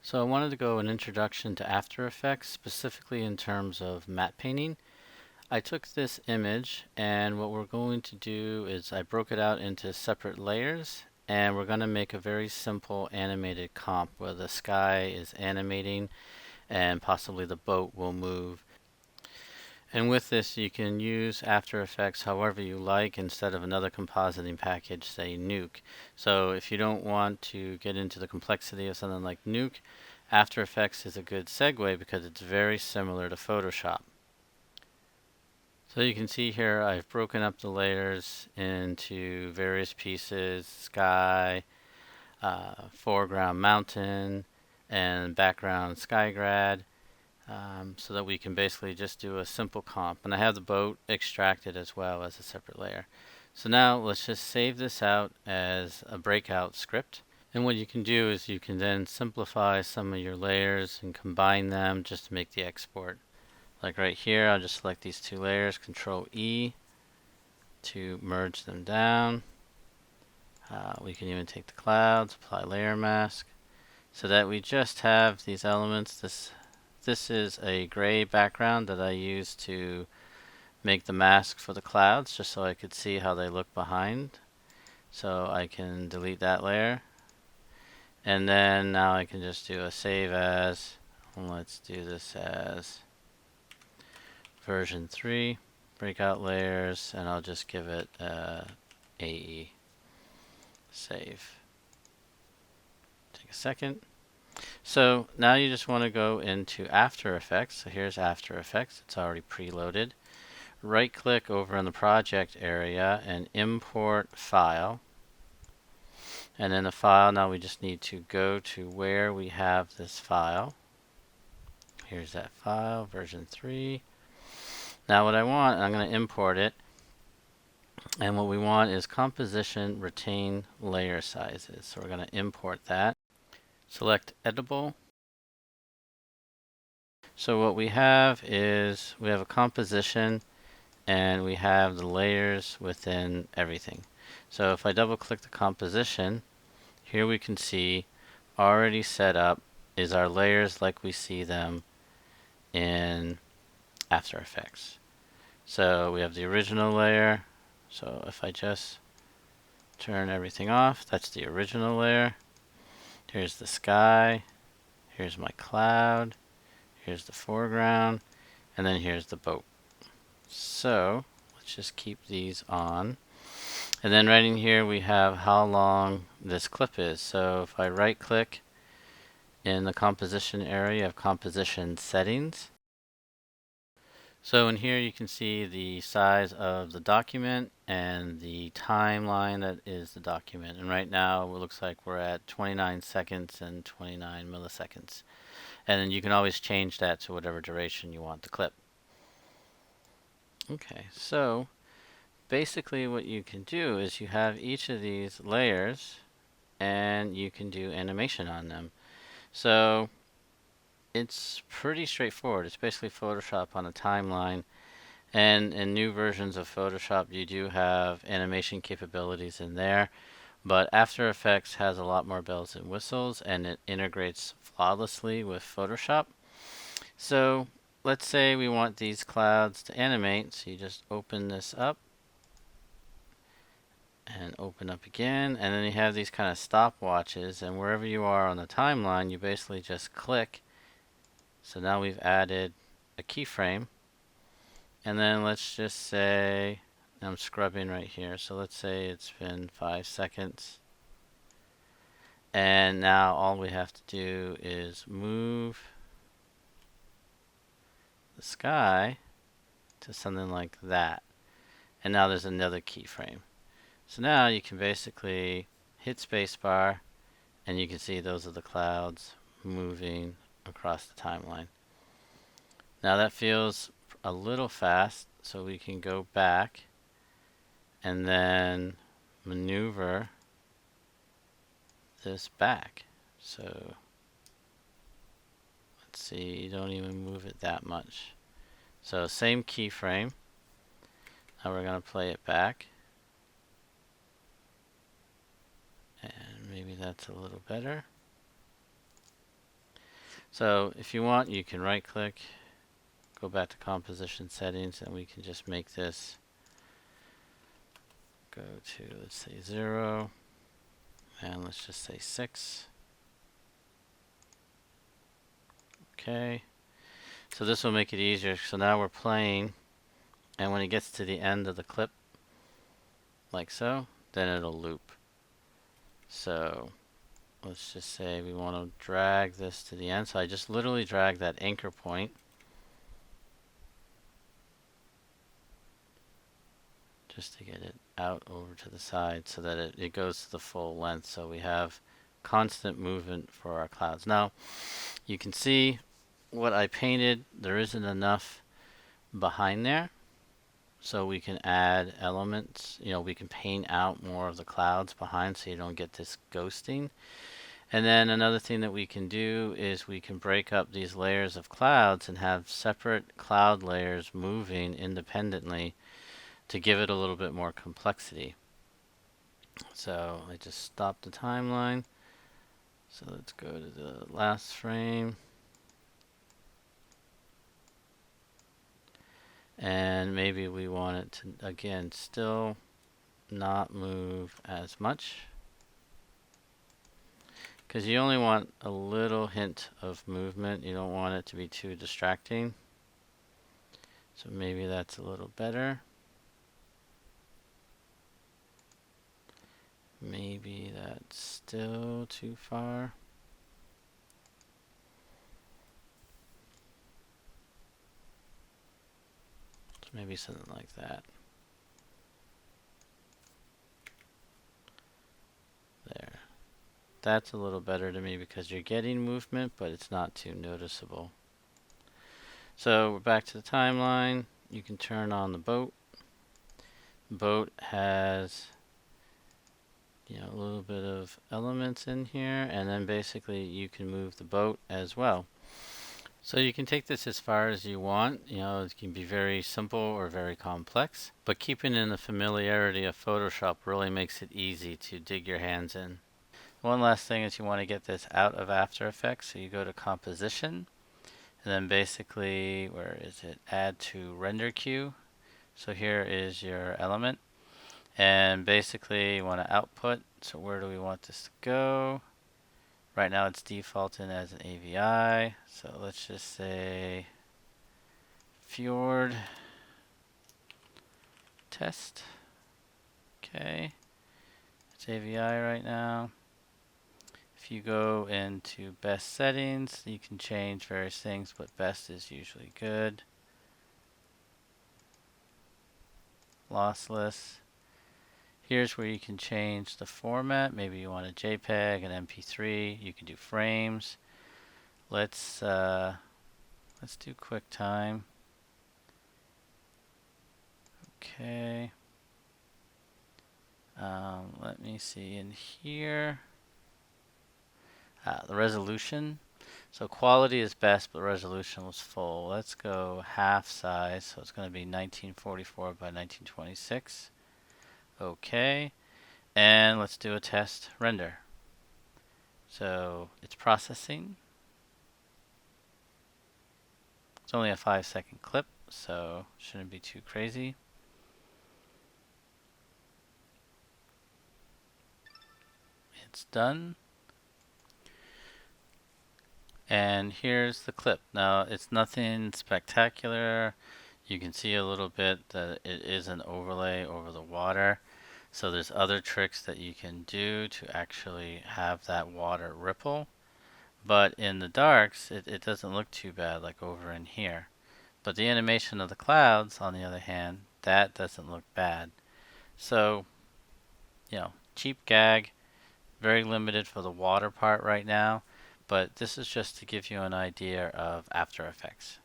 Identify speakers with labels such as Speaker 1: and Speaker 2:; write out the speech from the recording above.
Speaker 1: So I wanted to go an introduction to After Effects, specifically in terms of matte painting. I took this image and what we're going to do is I broke it out into separate layers and we're going to make a very simple animated comp where the sky is animating and possibly the boat will move. And with this you can use After Effects however you like instead of another compositing package, say Nuke. So if you don't want to get into the complexity of something like Nuke, After Effects is a good segue because it's very similar to Photoshop. So you can see here I've broken up the layers into various pieces: sky, foreground mountain, and background skygrad, so that we can basically just do a simple comp. And I have the boat extracted as well as a separate layer. So now let's just save this out as a breakout script. And what you can do is you can then simplify some of your layers and combine them just to make the export. Like right here, I'll just select these two layers, Control E to merge them down. We can even take the clouds, apply layer mask, so that we just have these elements. This is a gray background that I use to make the mask for the clouds, just so I could see how they look behind. So I can delete that layer. And then now I can just do a save as, and let's do this as version 3, breakout layers, and I'll just give it AE. Save. Take a second. So now you just want to go into After Effects. So here's After Effects. It's already preloaded. Right click over in the project area and import file. And in the file, now we just need to go to where we have this file. Here's that file, version 3. Now what I want, I'm going to import it. And what we want is composition retain layer sizes. So we're going to import that. Select editable. So what we have is we have a composition and we have the layers within everything. So if I double click the composition, here we can see already set up is our layers like we see them in After Effects. So we have the original layer. So if I just turn everything off, that's the original layer. Here's the sky, here's my cloud, here's the foreground, and then here's the boat. So let's just keep these on. And then right in here we have how long this clip is. So if I right click in the composition area, you have composition settings. So in here you can see the size of the document and the timeline that is the document. And right now it looks like we're at 29 seconds and 29 milliseconds. And then you can always change that to whatever duration you want the clip. Okay, so basically what you can do is you have each of these layers and you can do animation on them. So it's pretty straightforward. It's basically Photoshop on a timeline. And in new versions of Photoshop, you do have animation capabilities in there. But After Effects has a lot more bells and whistles, and it integrates flawlessly with Photoshop. So let's say we want these clouds to animate. So you just open this up and open up again. And then you have these kind of stopwatches. And wherever you are on the timeline, you basically just click. So now we've added a keyframe. And then let's just say, I'm scrubbing right here. So let's say it's been 5 seconds. And now all we have to do is move the sky to something like that. And now there's another keyframe. So now you can basically hit spacebar and you can see those are the clouds moving across the timeline. Now that feels a little fast, so we can go back and then maneuver this back. So let's see, you don't even move it that much. So same keyframe. Now we're going to play it back. And maybe that's a little better. So if you want, you can right click, go back to composition settings, and we can just make this go to, let's say 0, and let's just say 6. Okay. So this will make it easier. So now we're playing, and when it gets to the end of the clip, like so, then it'll loop. So let's just say we want to drag this to the end. So I just literally drag that anchor point just to get it out over to the side so that it goes to the full length. So we have constant movement for our clouds. Now you can see what I painted, there isn't enough behind there. So we can add elements, we can paint out more of the clouds behind so you don't get this ghosting. And then another thing that we can do is we can break up these layers of clouds and have separate cloud layers moving independently to give it a little bit more complexity. So I just stopped the timeline. So let's go to the last frame. And maybe we want it to, again, still not move as much, because you only want a little hint of movement. You don't want it to be too distracting. So maybe that's a little better. Maybe that's still too far. So maybe something like that. There. That's a little better to me because you're getting movement, but it's not too noticeable. So we're back to the timeline. You can turn on the boat. The boat has a little bit of elements in here, and then basically you can move the boat as well. So you can take this as far as you want. It can be very simple or very complex, but keeping in the familiarity of Photoshop really makes it easy to dig your hands in. One last thing is you want to get this out of After Effects, so you go to Composition, and then basically, where is it? Add to Render Queue. So here is your element. And basically you want to output. So where do we want this to go? Right now it's defaulting as an AVI. So let's just say Fjord test. Okay. It's AVI right now. If you go into best settings, you can change various things, but best is usually good. Lossless. Here's where you can change the format. Maybe you want a JPEG, an MP3. You can do frames. Let's do QuickTime. Okay. Let me see in here. The resolution. So quality is best, but resolution was full. Let's go half size. So it's going to be 1944 by 1926. Okay. And let's do a test render. So it's processing. It's only a 5-second clip, so shouldn't be too crazy. It's done. And here's the clip. Now, it's nothing spectacular. You can see a little bit that it is an overlay over the water. So there's other tricks that you can do to actually have that water ripple. But in the darks, it doesn't look too bad like over in here. But the animation of the clouds, on the other hand, that doesn't look bad. So, cheap gag, very limited for the water part right now. But this is just to give you an idea of After Effects.